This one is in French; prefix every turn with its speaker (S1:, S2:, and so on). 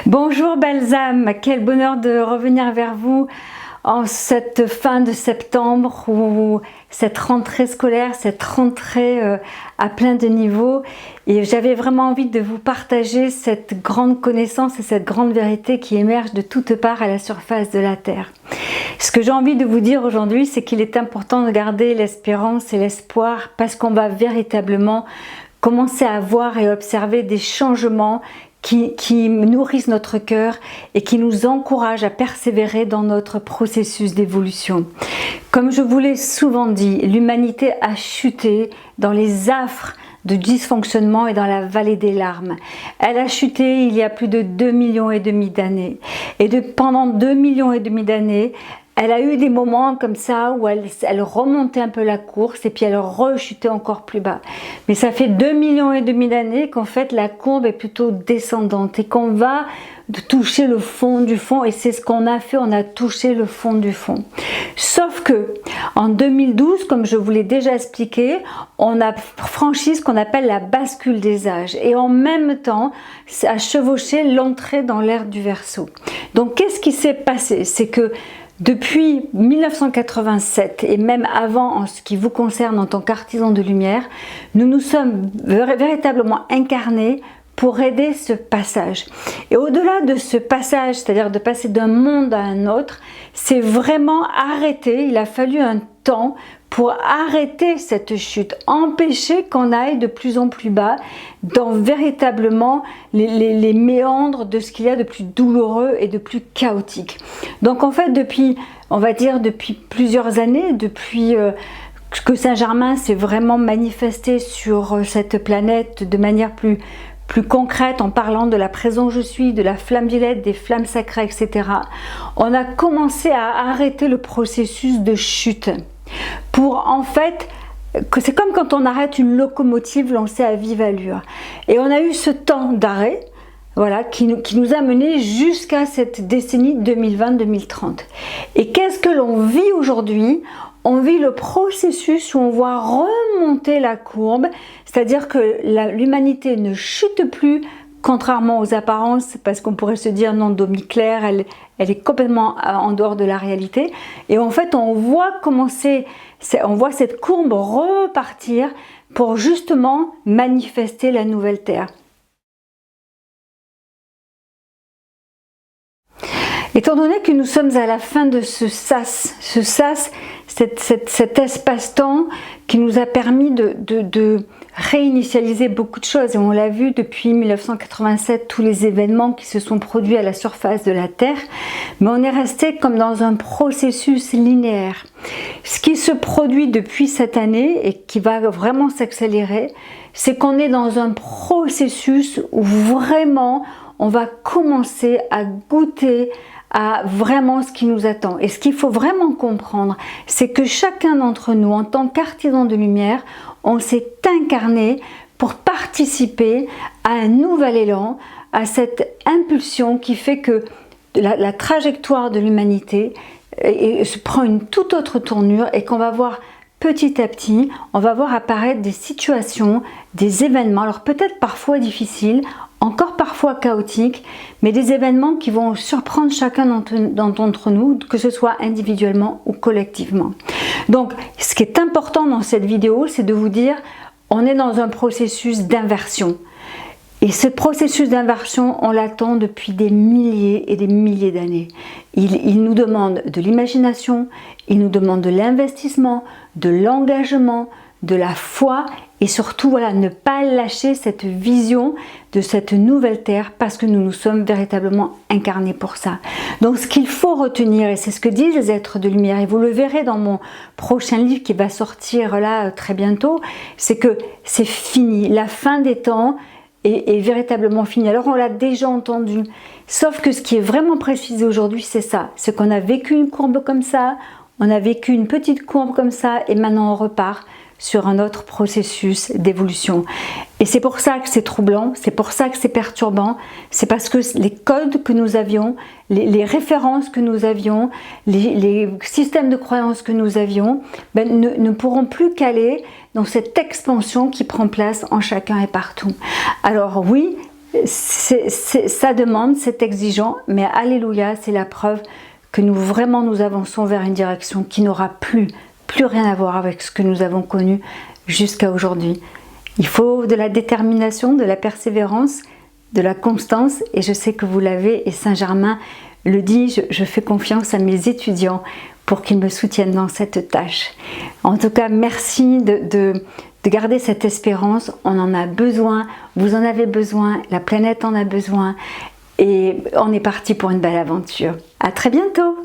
S1: Bonjour Balsam, quel bonheur de revenir vers vous en cette fin de septembre ou cette rentrée scolaire, cette rentrée à plein de niveaux. Et j'avais vraiment envie de vous partager cette grande connaissance et cette grande vérité qui émerge de toutes parts à la surface de la Terre. Ce que j'ai envie de vous dire aujourd'hui, c'est qu'il est important de garder l'espérance et l'espoir parce qu'on va véritablement commencer à voir et observer des changements qui nourrissent notre cœur et qui nous encouragent à persévérer dans notre processus d'évolution. Comme je vous l'ai souvent dit, l'humanité a chuté dans les affres de dysfonctionnement et dans la vallée des larmes. Elle a chuté il y a plus de 2,5 millions d'années. Et pendant 2,5 millions d'années, elle a eu des moments comme ça où elle remontait un peu la course et puis elle rechutait encore plus bas. Mais ça fait 2,5 millions d'années qu'en fait la courbe est plutôt descendante et qu'on va toucher le fond du fond, et c'est ce qu'on a fait, on a touché le fond du fond. Sauf que en 2012, comme je vous l'ai déjà expliqué, on a franchi ce qu'on appelle la bascule des âges et en même temps a chevauché l'entrée dans l'ère du Verseau. Donc qu'est-ce qui s'est passé? C'est que depuis 1987 et même avant en ce qui vous concerne en tant qu'artisan de lumière, nous nous sommes véritablement incarnés pour aider ce passage. Et au-delà de ce passage, c'est-à-dire de passer d'un monde à un autre, c'est vraiment arrêter, il a fallu un temps pour arrêter cette chute, empêcher qu'on aille de plus en plus bas dans véritablement les méandres de ce qu'il y a de plus douloureux et de plus chaotique. Donc en fait, depuis plusieurs années, depuis que Saint-Germain s'est vraiment manifesté sur cette planète de manière plus concrète, en parlant de la présence je suis, de la flamme violette, des flammes sacrées, etc. On a commencé à arrêter le processus de chute. Pour en fait, c'est comme quand on arrête une locomotive lancée à vive allure. Et on a eu ce temps d'arrêt, voilà, qui nous a mené jusqu'à cette décennie 2020-2030. Et qu'est-ce que l'on vit aujourd'hui? On vit le processus où on voit remonter la courbe, c'est-à-dire que l'humanité ne chute plus, contrairement aux apparences, parce qu'on pourrait se dire non, Domiclaire, elle est complètement en dehors de la réalité. Et en fait, on voit on voit cette courbe repartir pour justement manifester la nouvelle Terre. Étant donné que nous sommes à la fin de ce sas, cet espace-temps qui nous a permis de réinitialiser beaucoup de choses, et on l'a vu depuis 1987, tous les événements qui se sont produits à la surface de la Terre, mais on est resté comme dans un processus linéaire. Ce qui se produit depuis cette année et qui va vraiment s'accélérer, c'est qu'on est dans un processus où vraiment on va commencer à goûter à vraiment ce qui nous attend. Et ce qu'il faut vraiment comprendre, c'est que chacun d'entre nous, en tant qu'artisan de lumière, on s'est incarné pour participer à un nouvel élan, à cette impulsion qui fait que la trajectoire de l'humanité se prend une toute autre tournure et qu'on va voir petit à petit, on va voir apparaître des situations, des événements, alors peut-être parfois difficiles, encore parfois chaotiques, mais des événements qui vont surprendre chacun d'entre nous, que ce soit individuellement ou collectivement. Donc, ce qui est important dans cette vidéo, c'est de vous dire, on est dans un processus d'inversion. Et ce processus d'inversion, on l'attend depuis des milliers et des milliers d'années. Il nous demande de l'imagination, il nous demande de l'investissement, de l'engagement, de la foi et surtout voilà, ne pas lâcher cette vision de cette nouvelle Terre parce que nous nous sommes véritablement incarnés pour ça. Donc ce qu'il faut retenir, et c'est ce que disent les êtres de lumière, et vous le verrez dans mon prochain livre qui va sortir là très bientôt, c'est que c'est fini, la fin des temps est véritablement finie. Alors on l'a déjà entendu, sauf que ce qui est vraiment précisé aujourd'hui, c'est ça, c'est qu'on a vécu une courbe comme ça, on a vécu une petite courbe comme ça, et maintenant on repart sur un autre processus d'évolution. Et c'est pour ça que c'est troublant, c'est pour ça que c'est perturbant, c'est parce que les codes que nous avions, les références que nous avions, les systèmes de croyances que nous avions, ne pourront plus caler dans cette expansion qui prend place en chacun et partout. Alors oui, ça demande, c'est exigeant, mais alléluia, c'est la preuve que nous avançons vers une direction qui n'aura plus rien à voir avec ce que nous avons connu jusqu'à aujourd'hui. Il faut de la détermination, de la persévérance, de la constance, et je sais que vous l'avez, et Saint-Germain le dit, je fais confiance à mes étudiants pour qu'ils me soutiennent dans cette tâche. En tout cas, merci de garder cette espérance, on en a besoin, vous en avez besoin, la planète en a besoin, et on est parti pour une belle aventure. À très bientôt!